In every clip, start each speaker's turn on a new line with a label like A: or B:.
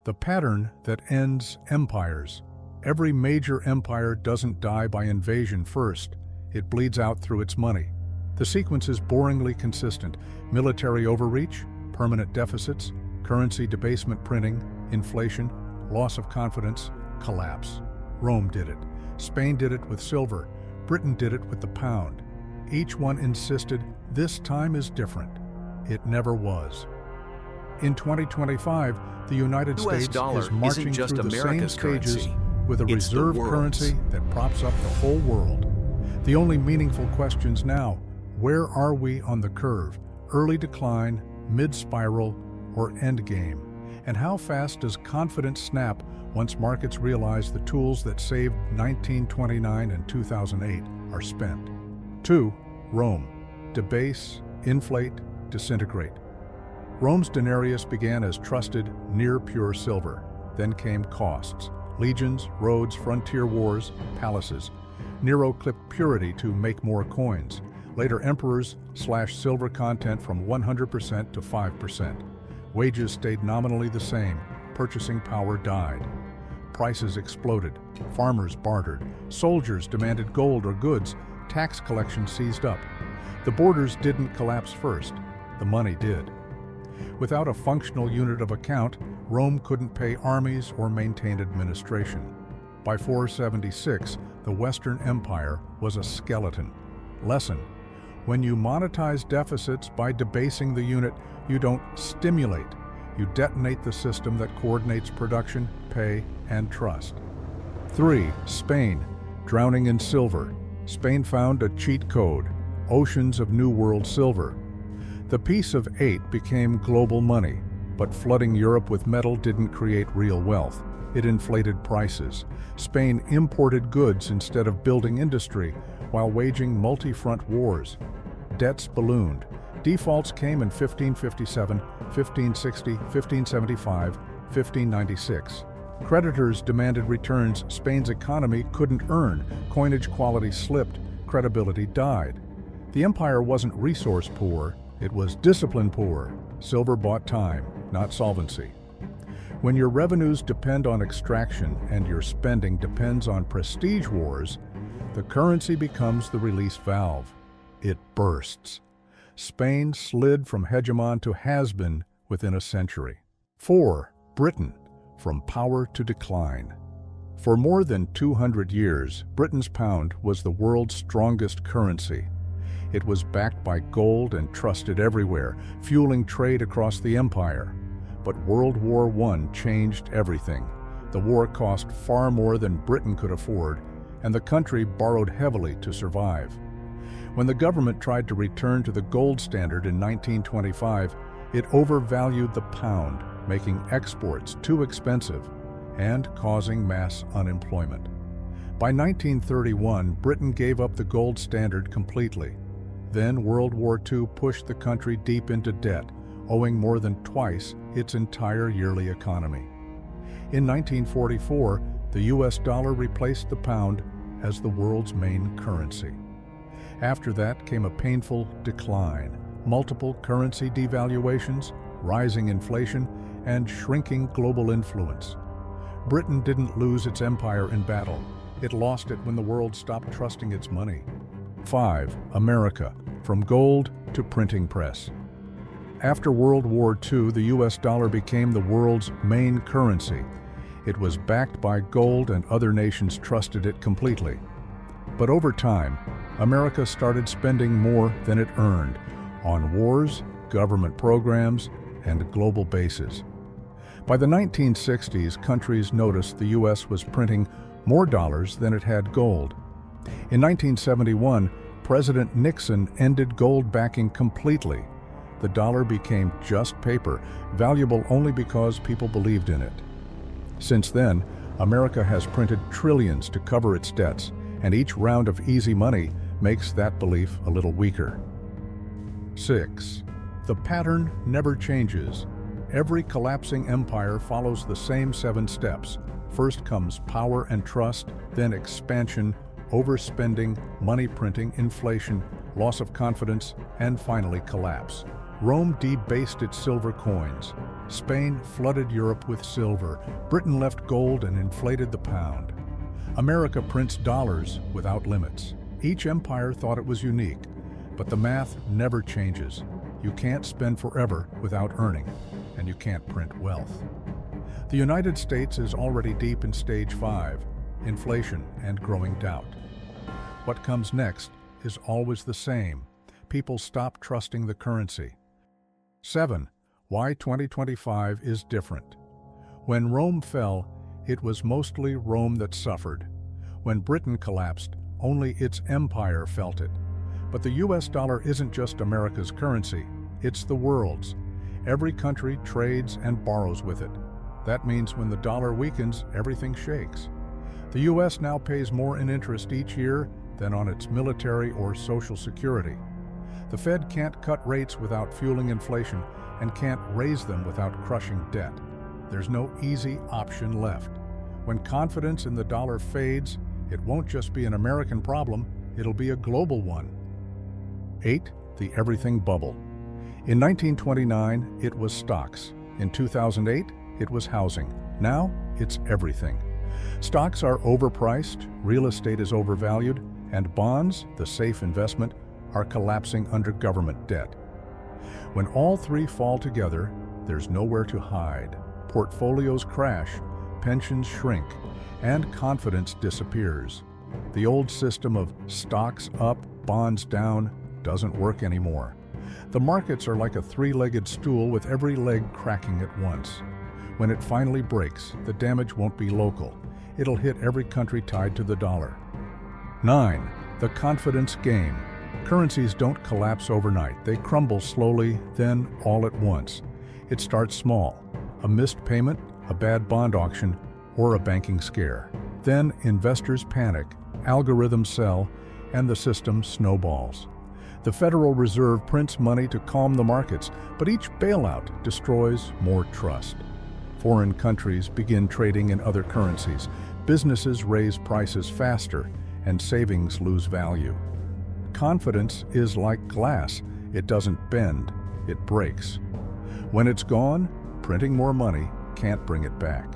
A: The pattern that ends empires. Every major empire doesn't die by invasion first. It bleeds out through its money. The sequence is boringly consistent. Military overreach, permanent deficits, currency debasement, printing, inflation, loss of confidence, collapse. Rome did it. Spain did it with silver. Britain did it with the pound. Each one insisted, this time is different. It never was. In 2025, the United States is marching through the same stages with a reserve currency that props up the whole world. The only meaningful questions now, where are we on the curve? Early decline, mid-spiral, or endgame? And how fast does confidence snap once markets realize the tools that saved 1929 and 2008 are spent? 2. Rome. Debase, inflate, disintegrate. Rome's denarius began as trusted, near-pure silver. Then came costs. Legions, roads, frontier wars, palaces. Nero clipped purity to make more coins. Later emperors slashed silver content from 100% to 5%. Wages stayed nominally the same. Purchasing power died. Prices exploded. Farmers bartered. Soldiers demanded gold or goods. Tax collection seized up. The borders didn't collapse first. The money did. Without a functional unit of account, Rome couldn't pay armies or maintain administration. By 476, the Western Empire was a skeleton. Lesson: when you monetize deficits by debasing the unit, you don't stimulate. You detonate the system that coordinates production, pay, and trust. 3. Spain. Drowning in silver. Spain found a cheat code: oceans of New World silver. The Peace of 8 became global money, but flooding Europe with metal didn't create real wealth. It inflated prices. Spain imported goods instead of building industry, while waging multi-front wars. Debts ballooned. Defaults came in 1557, 1560, 1575, 1596. Creditors demanded returns Spain's economy couldn't earn. Coinage quality slipped. Credibility died. The empire wasn't resource poor. It was discipline poor. Silver bought time, not solvency. When your revenues depend on extraction and your spending depends on prestige wars, the currency becomes the release valve. It bursts. Spain slid from hegemon to has-been within a century. 4. Britain. From power to decline. For more than 200 years, Britain's pound was the world's strongest currency. It was backed by gold and trusted everywhere, fueling trade across the empire. But World War I changed everything. The war cost far more than Britain could afford, and the country borrowed heavily to survive. When the government tried to return to the gold standard in 1925, it overvalued the pound, making exports too expensive and causing mass unemployment. By 1931, Britain gave up the gold standard completely. Then World War II pushed the country deep into debt, owing more than twice its entire yearly economy. In 1944, the US dollar replaced the pound as the world's main currency. After that came a painful decline, multiple currency devaluations, rising inflation, and shrinking global influence. Britain didn't lose its empire in battle. It lost it when the world stopped trusting its money. 5. America. From gold to printing press. After World War II, the US dollar became the world's main currency. It was backed by gold and other nations trusted it completely. But over time, America started spending more than it earned on wars, government programs, and global bases. By the 1960s, countries noticed the US was printing more dollars than it had gold. In 1971, President Nixon ended gold backing completely. The dollar became just paper, valuable only because people believed in it. Since then, America has printed trillions to cover its debts, and each round of easy money makes that belief a little weaker. 6. The pattern never changes. Every collapsing empire follows the same 7 steps. First comes power and trust, then expansion, overspending, money printing, inflation, loss of confidence, and finally collapse. Rome debased its silver coins. Spain flooded Europe with silver. Britain left gold and inflated the pound. America prints dollars without limits. Each empire thought it was unique, but the math never changes. You can't spend forever without earning, and you can't print wealth. The United States is already deep in stage 5, inflation and growing doubt. What comes next is always the same. People stop trusting the currency. 7. Why 2025 is different. When Rome fell, it was mostly Rome that suffered. When Britain collapsed, only its empire felt it. But the US dollar isn't just America's currency, it's the world's. Every country trades and borrows with it. That means when the dollar weakens, everything shakes. The US now pays more in interest each year than on its military or social security. The Fed can't cut rates without fueling inflation and can't raise them without crushing debt. There's no easy option left. When confidence in the dollar fades, it won't just be an American problem, it'll be a global one. 8. The everything bubble. In 1929, it was stocks. In 2008, it was housing. Now, it's everything. Stocks are overpriced, real estate is overvalued, and bonds, the safe investment, are collapsing under government debt. When all three fall together, there's nowhere to hide. Portfolios crash, pensions shrink, and confidence disappears. The old system of stocks up, bonds down doesn't work anymore. The markets are like a three-legged stool with every leg cracking at once. When it finally breaks, the damage won't be local. It'll hit every country tied to the dollar. 9. The confidence game. Currencies don't collapse overnight. They crumble slowly, then all at once. It starts small. A missed payment, a bad bond auction, or a banking scare. Then investors panic, algorithms sell, and the system snowballs. The Federal Reserve prints money to calm the markets, but each bailout destroys more trust. Foreign countries begin trading in other currencies. Businesses raise prices faster, and savings lose value. Confidence is like glass. It doesn't bend, it breaks. When it's gone, printing more money can't bring it back.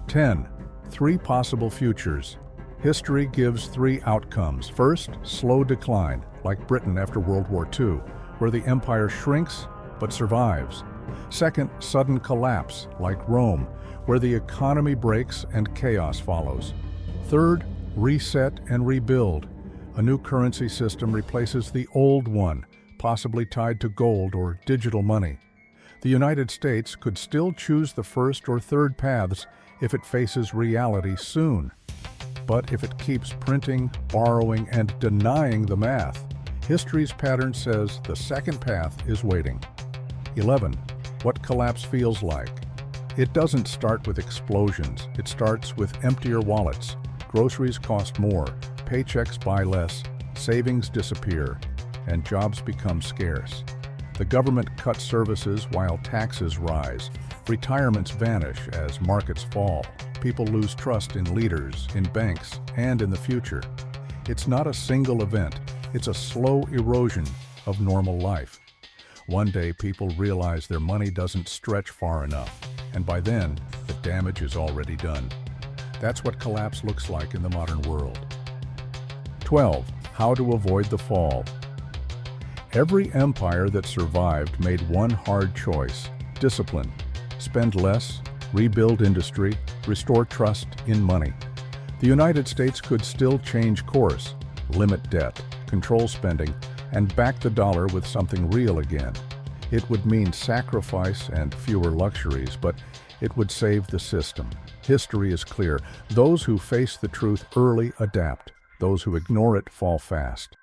A: 10. 3 possible futures. History gives 3 outcomes. First, slow decline, like Britain after World War II, where the empire shrinks but survives. Second, sudden collapse, like Rome, where the economy breaks and chaos follows. Third, reset and rebuild. A new currency system replaces the old one, possibly tied to gold or digital money. The United States could still choose the first or third paths if it faces reality soon. But if it keeps printing, borrowing, and denying the math, history's pattern says the second path is waiting. 11. What collapse feels like. It doesn't start with explosions. It starts with emptier wallets. Groceries cost more, paychecks buy less, savings disappear, and jobs become scarce. The government cuts services while taxes rise. Retirements vanish as markets fall. People lose trust in leaders, in banks, and in the future. It's not a single event. It's a slow erosion of normal life. One day people realize their money doesn't stretch far enough, and by then, the damage is already done. That's what collapse looks like in the modern world. 12. How to avoid the fall. Every empire that survived made one hard choice: discipline. Spend less, rebuild industry, restore trust in money. The United States could still change course, limit debt, control spending, and back the dollar with something real again. It would mean sacrifice and fewer luxuries, but it would save the system. History is clear. Those who face the truth early adapt. Those who ignore it fall fast.